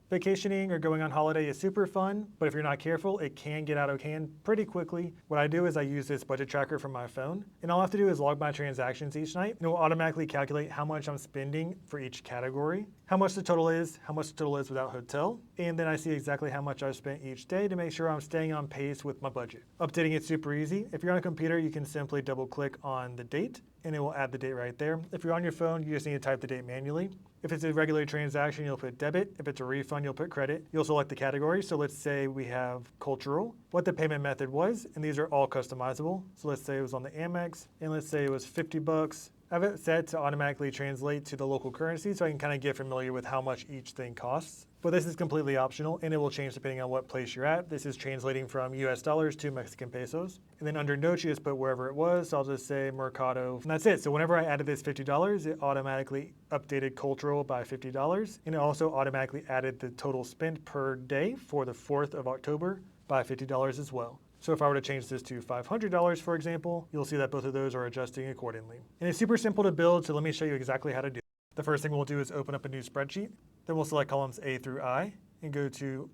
Vacationing or going on holiday is super fun, but if you're not careful, it can get out of hand pretty quickly. What I do is I use this budget tracker from my phone, and all I have to do is log my transactions each night, and it will automatically calculate how much I'm spending for each category, how much the total is without hotel, and then I see exactly how much I've spent each day to make sure I'm staying on pace with my budget. Updating it's super easy. If you're on a computer, you can simply double click on the date, and it will add the date right there. If you're on your phone, you just need to type the date manually. If it's a regular transaction, you'll put debit. If it's a refund, you'll put credit. You'll select the category. So let's say we have cultural, what the payment method was, and these are all customizable. So let's say it was on the Amex, and let's say it was 50 bucks. I have it set to automatically translate to the local currency so I can kind of get familiar with how much each thing costs. But this is completely optional, and it will change depending on what place you're at. This is translating from US dollars to Mexican pesos. And then under notes, you just put wherever it was. So I'll just say Mercado, and that's it. So whenever I added this $50, it automatically updated cultural by $50, and it also automatically added the total spent per day for the 4th of October by $50 as well. So if I were to change this to $500, for example, you'll see that both of those are adjusting accordingly. And it's super simple to build, so let me show you exactly how to do it. The first thing we'll do is open up a new spreadsheet. Then we'll select columns A through I and go to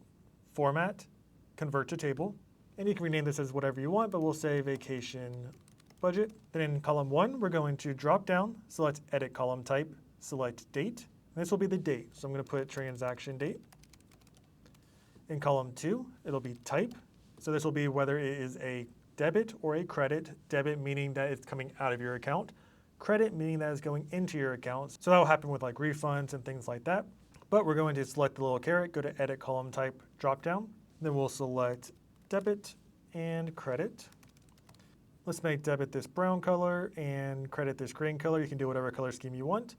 Format, Convert to Table. And you can rename this as whatever you want, but we'll say Vacation Budget. Then in column 1, we're going to drop down, select Edit Column Type, select Date. And this will be the date, so I'm going to put Transaction Date. In column 2, it'll be Type. So this will be whether it is a debit or a credit. Debit meaning that it's coming out of your account. Credit meaning that it's going into your account. So that will happen with like refunds and things like that. But we're going to select the little caret, go to Edit Column Type, drop down. Then we'll select Debit and Credit. Let's make debit this brown color and credit this green color. You can do whatever color scheme you want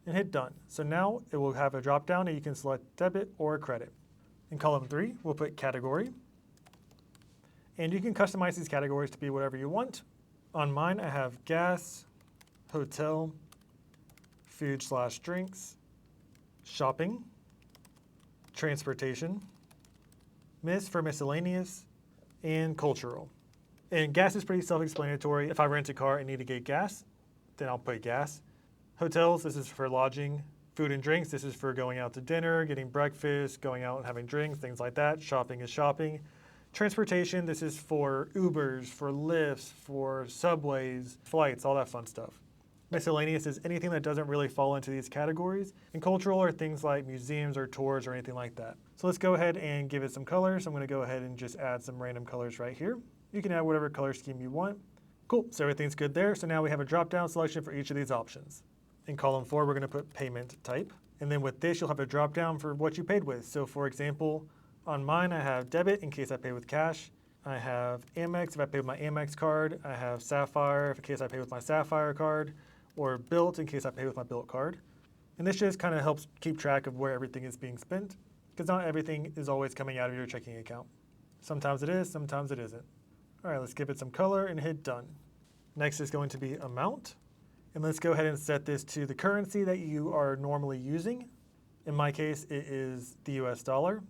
and hit Done. So now it will have a drop down and you can select debit or credit. In column 3, we'll put Category. And you can customize these categories to be whatever you want. On mine, I have gas, hotel, food/drinks, shopping, transportation, miss for miscellaneous, and cultural. And gas is pretty self-explanatory. If I rent a car and need to get gas, then I'll put gas. Hotels, this is for lodging. Food and drinks, this is for going out to dinner, getting breakfast, going out and having drinks, things like that. Shopping is shopping. Transportation, this is for Ubers, for Lyfts, for subways, flights, all that fun stuff. Miscellaneous is anything that doesn't really fall into these categories. And cultural are things like museums or tours or anything like that. So let's go ahead and give it some colors. I'm going to go ahead and just add some random colors right here. You can add whatever color scheme you want. Cool, so everything's good there. So now we have a drop-down selection for each of these options. In column 4, we're going to put payment type. And then with this, you'll have a drop-down for what you paid with. So for example, on mine, I have debit in case I pay with cash. I have Amex if I pay with my Amex card. I have Sapphire in case I pay with my Sapphire card, or Bilt in case I pay with my Bilt card. And this just kind of helps keep track of where everything is being spent, because not everything is always coming out of your checking account. Sometimes it is, sometimes it isn't. All right, let's give it some color and hit Done. Next is going to be amount. And let's go ahead and set this to the currency that you are normally using. In my case, it is the US dollar.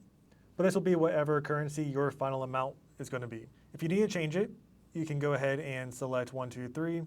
But this will be whatever currency your final amount is going to be. If you need to change it, you can go ahead and select 1, 2, 3,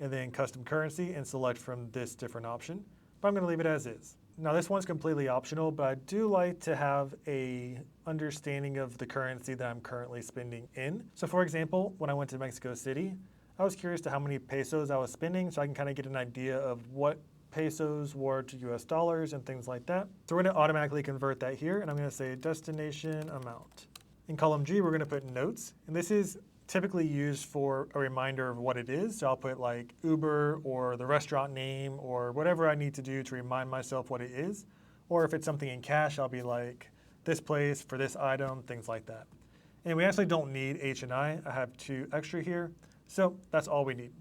and then custom currency and select from this different option. But I'm going to leave it as is. Now this one's completely optional, but I do like to have a understanding of the currency that I'm currently spending in. So for example, when I went to Mexico City, I was curious to how many pesos I was spending so I can kind of get an idea of what pesos were to US dollars and things like that. So we're going to automatically convert that here, and I'm going to say destination amount. In column G, we're going to put notes, and this is typically used for a reminder of what it is. So I'll put like Uber or the restaurant name or whatever I need to do to remind myself what it is. Or if it's something in cash, I'll be like this place for this item, things like that. And we actually don't need H and I have 2 extra here, so that's all we need.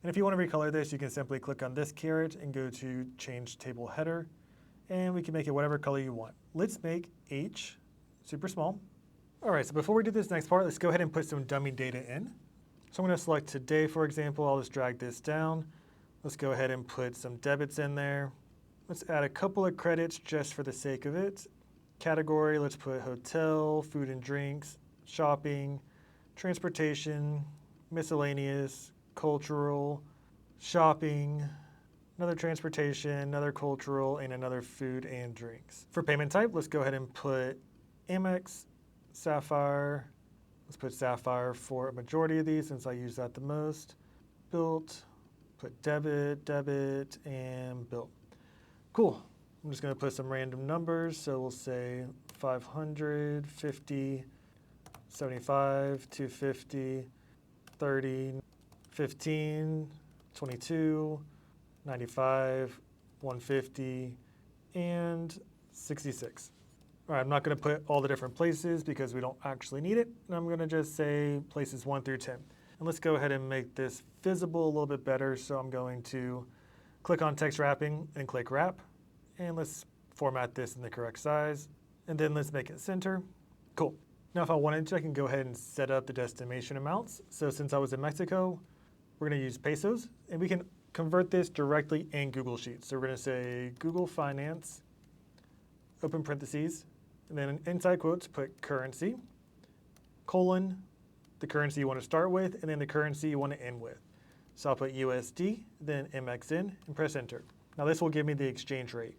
And if you want to recolor this, you can simply click on this caret and go to Change Table Header, and we can make it whatever color you want. Let's make H super small. All right, so before we do this next part, let's go ahead and put some dummy data in. So I'm going to select today, for example. I'll just drag this down. Let's go ahead and put some debits in there. Let's add a couple of credits just for the sake of it. Category, let's put hotel, food and drinks, shopping, transportation, miscellaneous, cultural, shopping, another transportation, another cultural, and another food and drinks. For payment type, let's go ahead and put Amex, Sapphire. Let's put Sapphire for a majority of these since I use that the most. Built, put debit, debit, and built. Cool. I'm just going to put some random numbers. So we'll say 500, 50, 75, 250, 30, 15, 22, 95, 150, and 66. All right, I'm not going to put all the different places because we don't actually need it. And I'm going to just say places 1 through 10. And let's go ahead and make this visible a little bit better. So I'm going to click on text wrapping and click wrap. And let's format this in the correct size. And then let's make it center. Cool. Now if I wanted to, I can go ahead and set up the destination amounts. So since I was in Mexico, we're going to use pesos. And we can convert this directly in Google Sheets. So we're going to say Google Finance, open parentheses, and then inside quotes, put currency, colon, the currency you want to start with, and then the currency you want to end with. So I'll put USD, then MXN, and press enter. Now this will give me the exchange rate.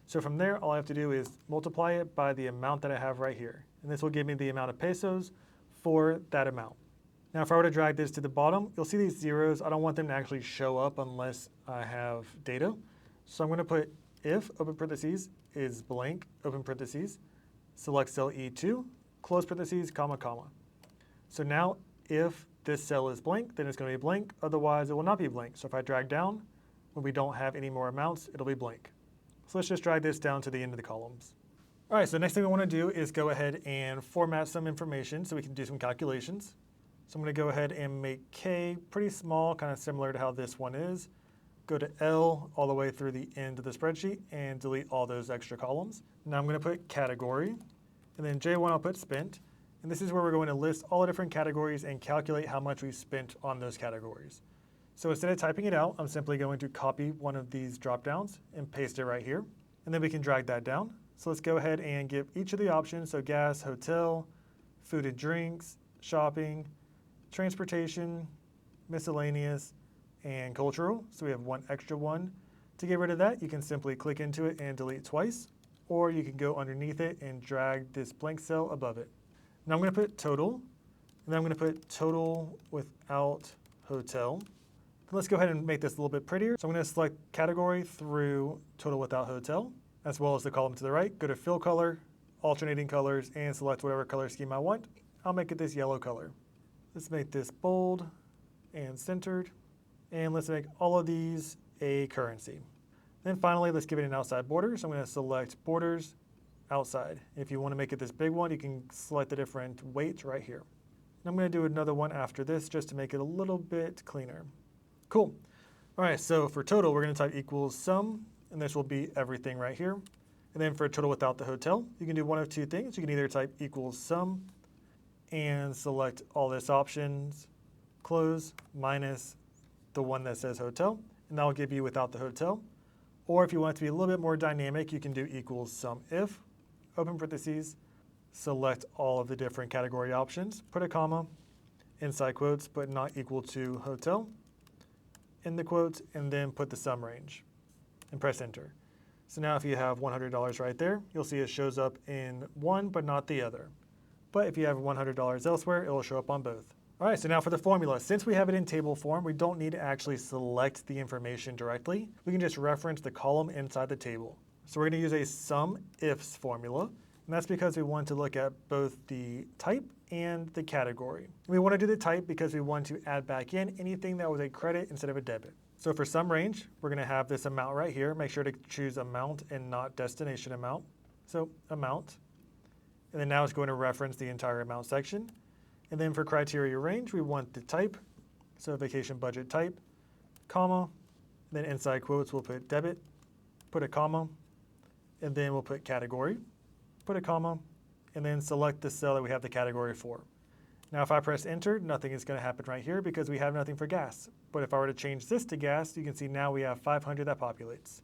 So from there, all I have to do is multiply it by the amount that I have right here. And this will give me the amount of pesos for that amount. Now if I were to drag this to the bottom, you'll see these zeros. I don't want them to actually show up unless I have data. So I'm going to put if, open parentheses, is blank, open parentheses, select cell E2, close parentheses, comma, comma. So now if this cell is blank, then it's going to be blank. Otherwise, it will not be blank. So if I drag down, when we don't have any more amounts, it'll be blank. So let's just drag this down to the end of the columns. All right, so the next thing we want to do is go ahead and format some information so we can do some calculations. So I'm going to go ahead and make K pretty small, kind of similar to how this one is. Go to L all the way through the end of the spreadsheet and delete all those extra columns. Now I'm going to put category, and then J1 I'll put spent. And this is where we're going to list all the different categories and calculate how much we spent on those categories. So instead of typing it out, I'm simply going to copy one of these drop downs and paste it right here. And then we can drag that down. So let's go ahead and give each of the options, so gas, hotel, food and drinks, shopping, transportation, miscellaneous, and cultural. So we have one extra one. To get rid of that, you can simply click into it and delete twice, or you can go underneath it and drag this blank cell above it. Now I'm going to put total, and then I'm going to put total without hotel. Let's go ahead and make this a little bit prettier. So I'm going to select category through total without hotel, as well as the column to the right. Go to fill color, alternating colors, and select whatever color scheme I want. I'll make it this yellow color. Let's make this bold and centered. And let's make all of these a currency. Then finally, let's give it an outside border. So I'm going to select borders outside. If you want to make it this big one, you can select the different weights right here. And I'm going to do another one after this just to make it a little bit cleaner. Cool. All right, so for total, we're going to type equals sum, and this will be everything right here. And then for total without the hotel, you can do one of two things. You can either type equals sum and select all this options, close, minus the one that says hotel, and that will give you without the hotel. Or if you want it to be a little bit more dynamic, you can do equals sum if, open parentheses, select all of the different category options, put a comma, inside quotes, put not equal to hotel, in the quotes, and then put the sum range, and press enter. So now if you have $100 right there, you'll see it shows up in one, but not the other. But if you have $100 elsewhere, it will show up on both. All right, so now for the formula. Since we have it in table form, we don't need to actually select the information directly. We can just reference the column inside the table. So we're going to use a sum ifs formula, and that's because we want to look at both the type and the category. We want to do the type because we want to add back in anything that was a credit instead of a debit. So for sum range, we're going to have this amount right here. Make sure to choose amount and not destination amount. So amount. And then now it's going to reference the entire amount section. And then for criteria range, we want the type. So vacation budget type, comma. Then inside quotes, we'll put debit, put a comma. And then we'll put category, put a comma, and then select the cell that we have the category for. Now if I press enter, nothing is going to happen right here because we have nothing for gas. But if I were to change this to gas, you can see now we have 500 that populates.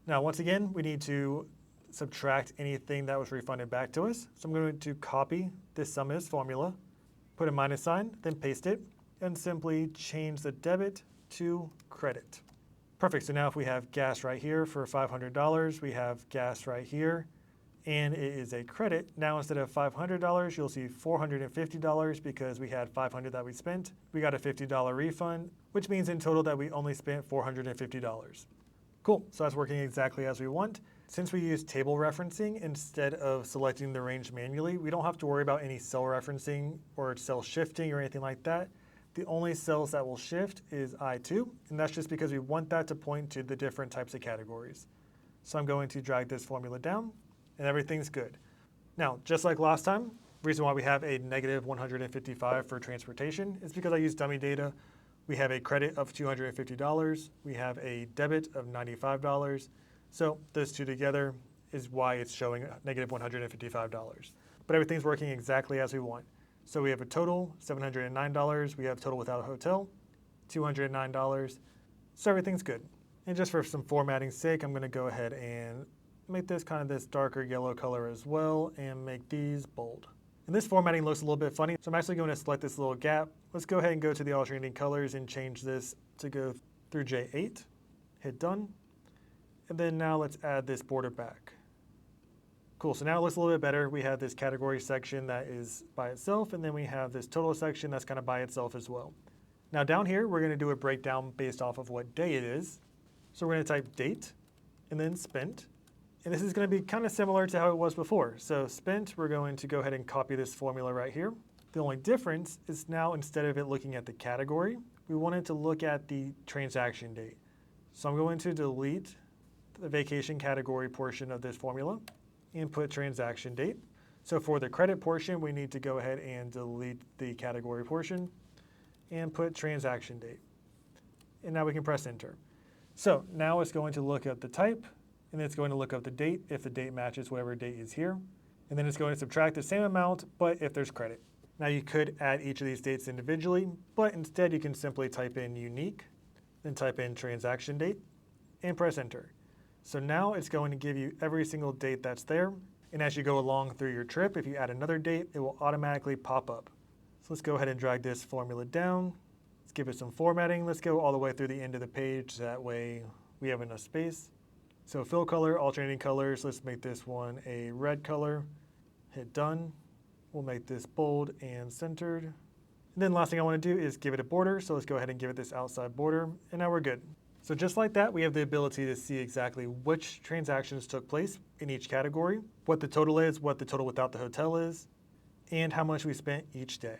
Now once again, we need to subtract anything that was refunded back to us. So I'm going to copy this sum is formula, put a minus sign, then paste it, and simply change the debit to credit. Perfect, so now if we have gas right here for $500, we have gas right here, and it is a credit. Now instead of $500, you'll see $450 because we had $500 that we spent. We got a $50 refund, which means in total that we only spent $450. Cool, so that's working exactly as we want. Since we use table referencing instead of selecting the range manually, we don't have to worry about any cell referencing or cell shifting or anything like that. The only cells that will shift is I2, and that's just because we want that to point to the different types of categories. So I'm going to drag this formula down, and everything's good. Now, just like last time, the reason why we have a negative 155 for transportation is because I used dummy data. We have a credit of $250. We have a debit of $95. So those two together is why it's showing negative $155. But everything's working exactly as we want. So we have a total, $709. We have total without a hotel, $209. So everything's good. And just for some formatting's sake, I'm going to go ahead and make this kind of this darker yellow color as well and make these bold. And this formatting looks a little bit funny, so I'm actually going to select this little gap. Let's go ahead and go to the alternating colors and change this to go through J8. Hit done. And then now let's add this border back. Cool, so now it looks a little bit better. We have this category section that is by itself, and then we have this total section that's kind of by itself as well. Now down here, we're gonna do a breakdown based off of what day it is. So we're gonna type date, and then spent. And this is gonna be kind of similar to how it was before. So spent, we're going to go ahead and copy this formula right here. The only difference is now instead of it looking at the category, we want it to look at the transaction date. So I'm going to delete the vacation category portion of this formula and put transaction date. So for the credit portion, we need to go ahead and delete the category portion and put transaction date. And now we can press enter. So now it's going to look at the type, and it's going to look up the date if the date matches whatever date is here. And then it's going to subtract the same amount, but if there's credit. Now you could add each of these dates individually, but instead you can simply type in unique, then type in transaction date, and press enter. So now it's going to give you every single date that's there. And as you go along through your trip, if you add another date, it will automatically pop up. So let's go ahead and drag this formula down. Let's give it some formatting. Let's go all the way through the end of the page. That way we have enough space. So fill color, alternating colors. Let's make this one a red color. Hit done. We'll make this bold and centered. And then last thing I want to do is give it a border. So let's go ahead and give it this outside border. And now we're good. So just like that, we have the ability to see exactly which transactions took place in each category, what the total is, what the total without the hotel is, and how much we spent each day.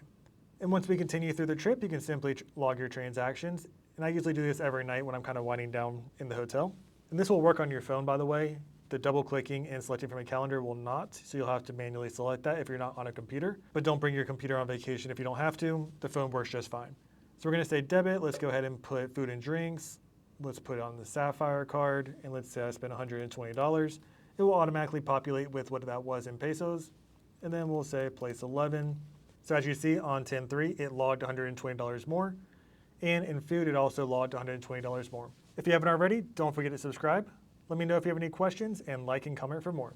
And once we continue through the trip, you can simply log your transactions. And I usually do this every night when I'm kind of winding down in the hotel. And this will work on your phone, by the way. The double clicking and selecting from a calendar will not, so you'll have to manually select that if you're not on a computer. But don't bring your computer on vacation if you don't have to. The phone works just fine. So we're going to say debit. Let's go ahead and put food and drinks. Let's put it on the Sapphire card, and let's say I spent $120. It will automatically populate with what that was in pesos, and then we'll say place 11. So as you see on 10/3, it logged $120 more, and in food, it also logged $120 more. If you haven't already, don't forget to subscribe. Let me know if you have any questions, and like and comment for more.